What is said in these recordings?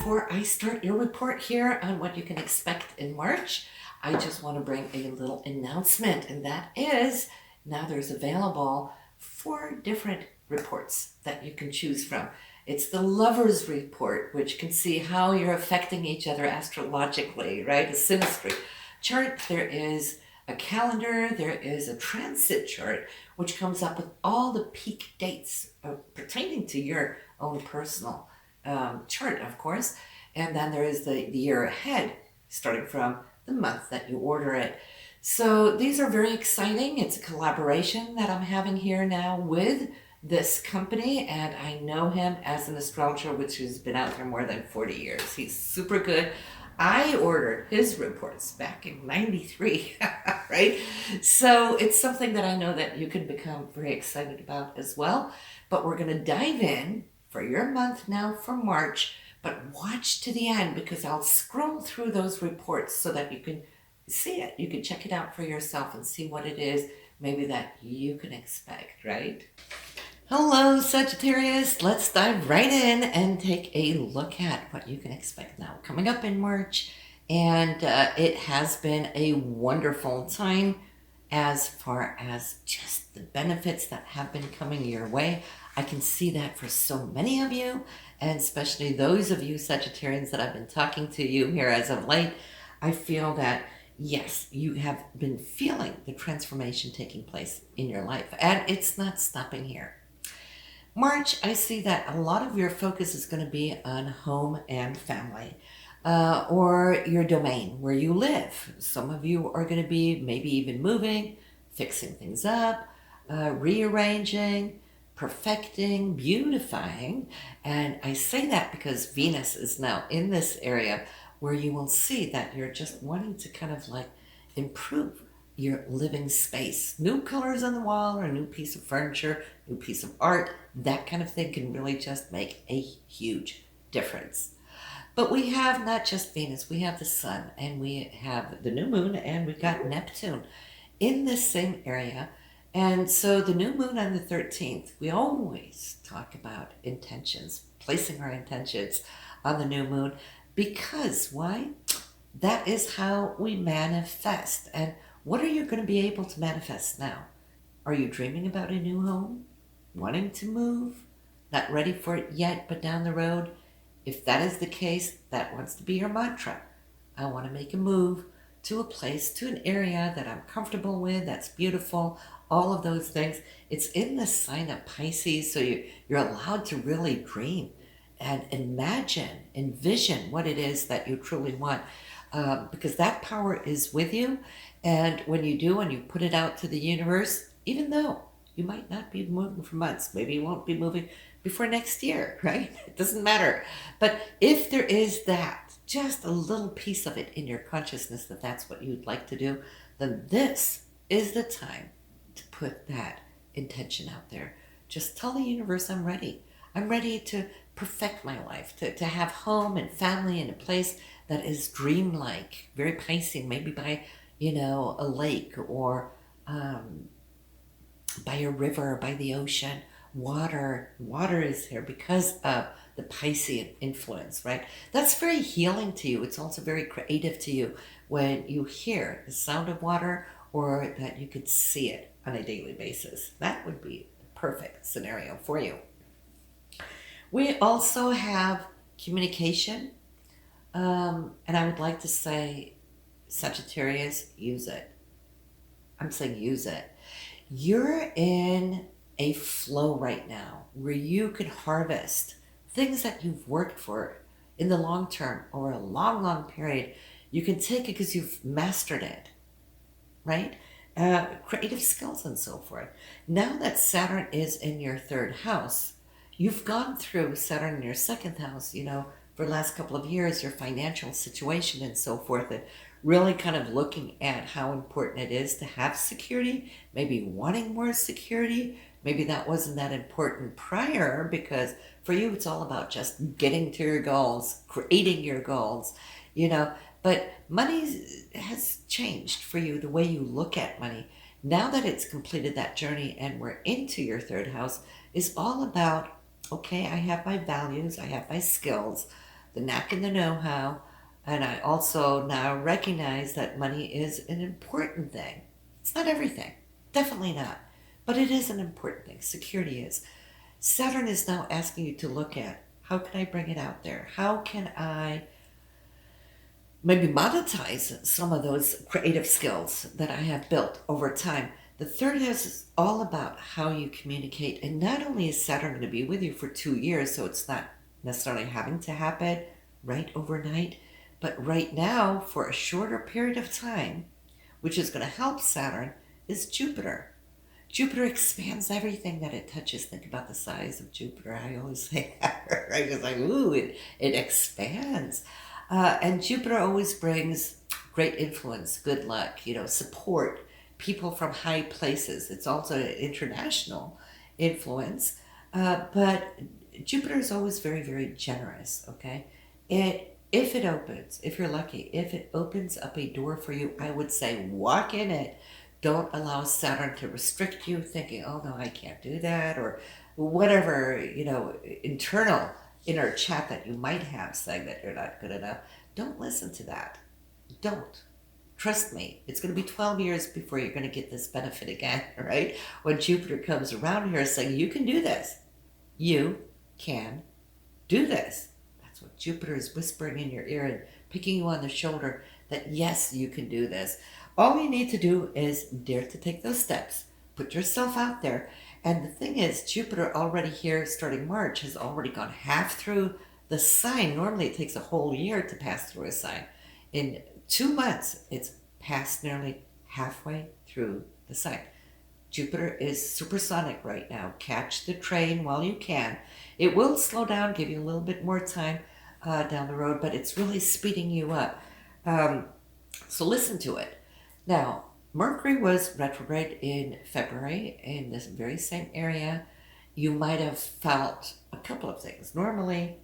before I start your report here on what you can expect in March, I just want to bring a little announcement, and that is now there's available 4 different reports that you can choose from. It's the Lover's Report, which can see how you're affecting each other astrologically, right? A synastry chart. There is a calendar, there is a transit chart, which comes up with all the peak dates pertaining to your own personal chart, of course. And then there is the year ahead, starting from the month that you order it. So these are very exciting. It's a collaboration that I'm having here now with this company, and I know him as an astrologer, which has been out there more than 40 years. He's super good. I ordered his reports back in 93, right? So it's something that I know that you can become very excited about as well. But we're going to dive in for your month now for March, but watch to the end because I'll scroll through those reports so that you can see it. You can check it out for yourself and see what it is maybe that you can expect, right? Hello, Sagittarius. Let's dive right in and take a look at what you can expect now coming up in March. And it has been a wonderful time as far as just the benefits that have been coming your way. I can see that for so many of you, and especially those of you Sagittarians that I've been talking to you here as of late. I feel that yes, you have been feeling the transformation taking place in your life, and it's not stopping here. March, I see that a lot of your focus is going to be on home and family, or your domain where you live. Some of you are going to be maybe even moving, fixing things up, rearranging, perfecting, beautifying. And I say that because Venus is now in this area where you will see that you're just wanting to kind of like improve your living space. New colors on the wall, or a new piece of furniture, new piece of art, that kind of thing can really just make a huge difference. But we have not just Venus, we have the sun, and we have the new moon, and we've got Neptune in this same area. And so the new moon on the 13th, we always talk about intentions, placing our intentions on the new moon, because why? That is how we manifest. And what are you going to be able to manifest now? Are you dreaming about a new home? Wanting to move? Not ready for it yet, but down the road? If that is the case, that wants to be your mantra. I want to make a move to a place, to an area that I'm comfortable with, that's beautiful, all of those things. It's in the sign of Pisces, so you're allowed to really dream and imagine, envision what it is that you truly want, because that power is with you. And when you do, and you put it out to the universe, even though you might not be moving for months, maybe you won't be moving before next year, right? It doesn't matter. But if there is that, just a little piece of it in your consciousness that that's what you'd like to do, then this is the time to put that intention out there. Just tell the universe, I'm ready. I'm ready to perfect my life, to have home and family in a place that is dreamlike, very Piscean, maybe by, a lake, or by a river, by the ocean. Water is here because of the Piscean influence, right? That's very healing to you. It's also very creative to you when you hear the sound of water, or that you could see it on a daily basis. That would be the perfect scenario for you. We also have communication, and I would like to say, Sagittarius, use it. I'm saying use it. You're in a flow right now where you could harvest things that you've worked for in the long term, or a long, long period. You can take it because you've mastered it, right? Creative skills and so forth. Now that Saturn is in your 3rd house, you've gone through Saturn in your 2nd house, for the last couple of years, your financial situation and so forth, and really kind of looking at how important it is to have security, maybe wanting more security. Maybe that wasn't that important prior, because for you, it's all about just getting to your goals, creating your goals, but money has changed for you, the way you look at money. Now that it's completed that journey and we're into your 3rd house, is all about, okay, I have my values, I have my skills, the knack and the know-how. And I also now recognize that money is an important thing. It's not everything, definitely not, but it is an important thing. Security is. Saturn is now asking you to look at, how can I bring it out there? How can I maybe monetize some of those creative skills that I have built over time? The third house is all about how you communicate. And not only is Saturn going to be with you for 2 years, so it's not necessarily having to happen right overnight, but right now, for a shorter period of time, which is going to help Saturn, is Jupiter. Jupiter expands everything that it touches. Think about the size of Jupiter. I always say that, right? It's like, ooh, it expands. And Jupiter always brings great influence, good luck, support, people from high places. It's also an international influence. But Jupiter is always very, very generous, okay? If it opens, if you're lucky, if it opens up a door for you, I would say walk in it. Don't allow Saturn to restrict you, thinking, oh no, I can't do that, or whatever, internal inner chat that you might have saying that you're not good enough. Don't listen to that. Don't. Trust me, it's going to be 12 years before you're going to get this benefit again, right? When Jupiter comes around here saying, you can do this. You can do this. That's what Jupiter is whispering in your ear and picking you on the shoulder, that yes, you can do this. All you need to do is dare to take those steps. Put yourself out there. And the thing is, Jupiter already here, starting March, has already gone half through the sign. Normally it takes a whole year to pass through a sign. In 2 months, it's passed nearly halfway through the sign. Jupiter is supersonic right now. Catch the train while you can. It will slow down, give you a little bit more time down the road, but it's really speeding you up. So listen to it. Now, Mercury was retrograde in February in this very same area. You might have felt a couple of things. Normally,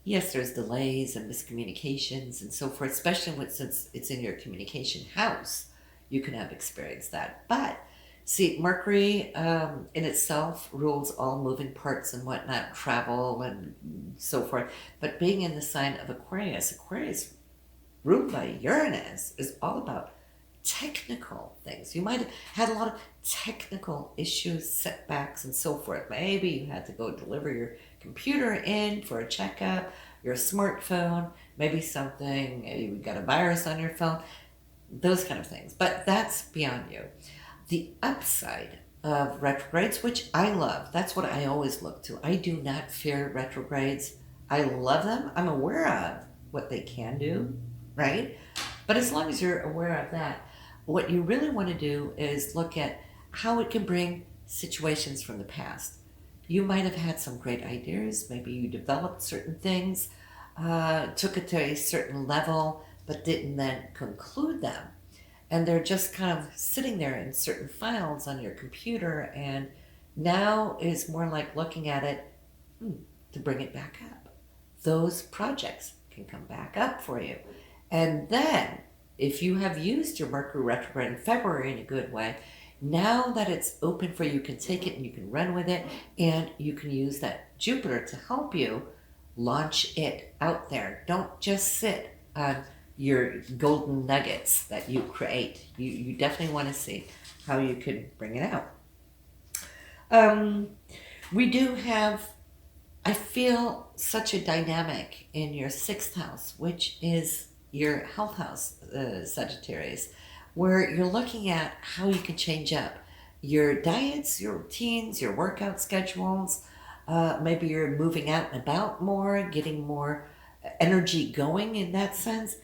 yes, there's delays and miscommunications and so forth, especially since it's in your communication house. You can have experienced that. But see, Mercury in itself rules all moving parts and whatnot, travel and so forth. But being in the sign of Aquarius, Aquarius ruled by Uranus, is all about technical things. You might have had a lot of technical issues, setbacks, and so forth. Maybe you had to go deliver your computer in for a checkup, your smartphone, maybe you got a virus on your phone, those kind of things. But that's beyond you. The upside of retrogrades, which I love, that's what I always look to. I do not fear retrogrades. I love them. I'm aware of what they can do, right? But as long as you're aware of that, what you really want to do is look at how it can bring situations from the past. You might have had some great ideas. Maybe you developed certain things, took it to a certain level, but didn't then conclude them. And they're just kind of sitting there in certain files on your computer, and now is more like looking at it to bring it back up. Those projects can come back up for you. And then, if you have used your Mercury retrograde in February in a good way, now that it's open for you, you can take it and you can run with it, and you can use that Jupiter to help you launch it out there. Don't just sit on your golden nuggets that you create. You definitely want to see how you can bring it out. We do have, I feel, such a dynamic in your 6th house, which is your health house, Sagittarius, where you're looking at how you can change up your diets, your routines, your workout schedules. Maybe you're moving out and about more, getting more energy going in that sense.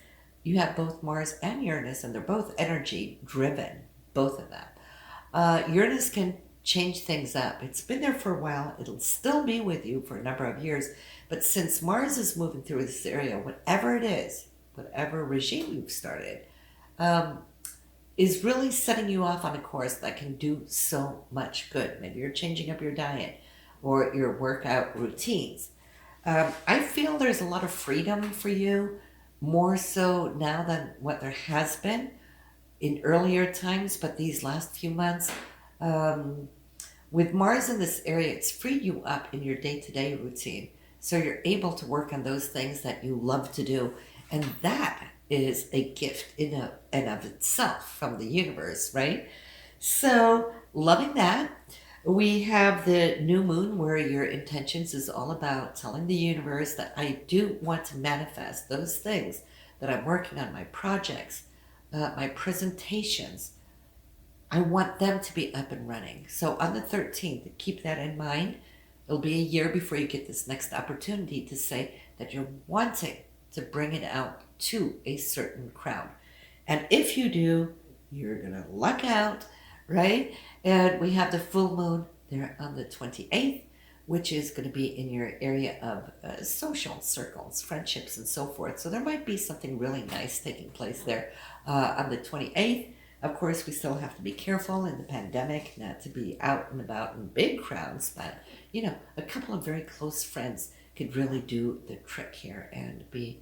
You have both Mars and Uranus, and they're both energy driven, both of them. Uranus can change things up. It's been there for a while. It'll still be with you for a number of years. But since Mars is moving through this area, whatever it is, whatever regime you've started, is really setting you off on a course that can do so much good. Maybe you're changing up your diet or your workout routines. I feel there's a lot of freedom for you, more so now than what there has been in earlier times, but these last few months, with Mars in this area, it's freed you up in your day-to-day routine. So you're able to work on those things that you love to do. And that is a gift in and of itself from the universe, right? So, loving that. We have the new moon where your intentions is all about telling the universe that I do want to manifest those things that I'm working on, my projects, my presentations. I want them to be up and running. So on the 13th, keep that in mind. It'll be a year before you get this next opportunity to say that you're wanting to bring it out to a certain crowd. And if you do, you're going to luck out, right? And we have the full moon there on the 28th, which is going to be in your area of social circles, friendships, and so forth. So there might be something really nice taking place there on the 28th. Of course, we still have to be careful in the pandemic not to be out and about in big crowds, but a couple of very close friends could really do the trick here and be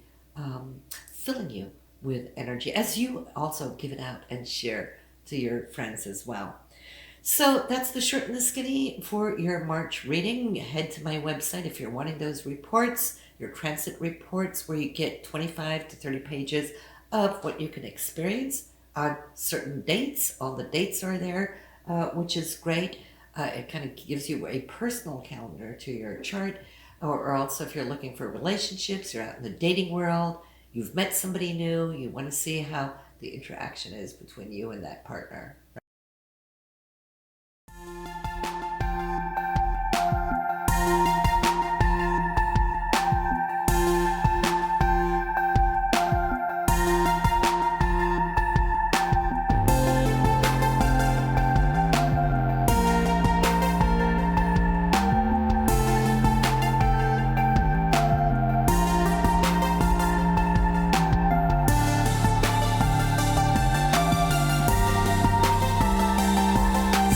filling you with energy as you also give it out and share to your friends as well. So that's the short and the skinny for your March reading. Head to my website if you're wanting those reports, your transit reports, where you get 25 to 30 pages of what you can experience on certain dates. All the dates are there, which is great. It kind of gives you a personal calendar to your chart. Or also if you're looking for relationships, you're out in the dating world, you've met somebody new, you want to see how the interaction is between you and that partner.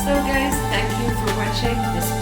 So guys, thank you for watching this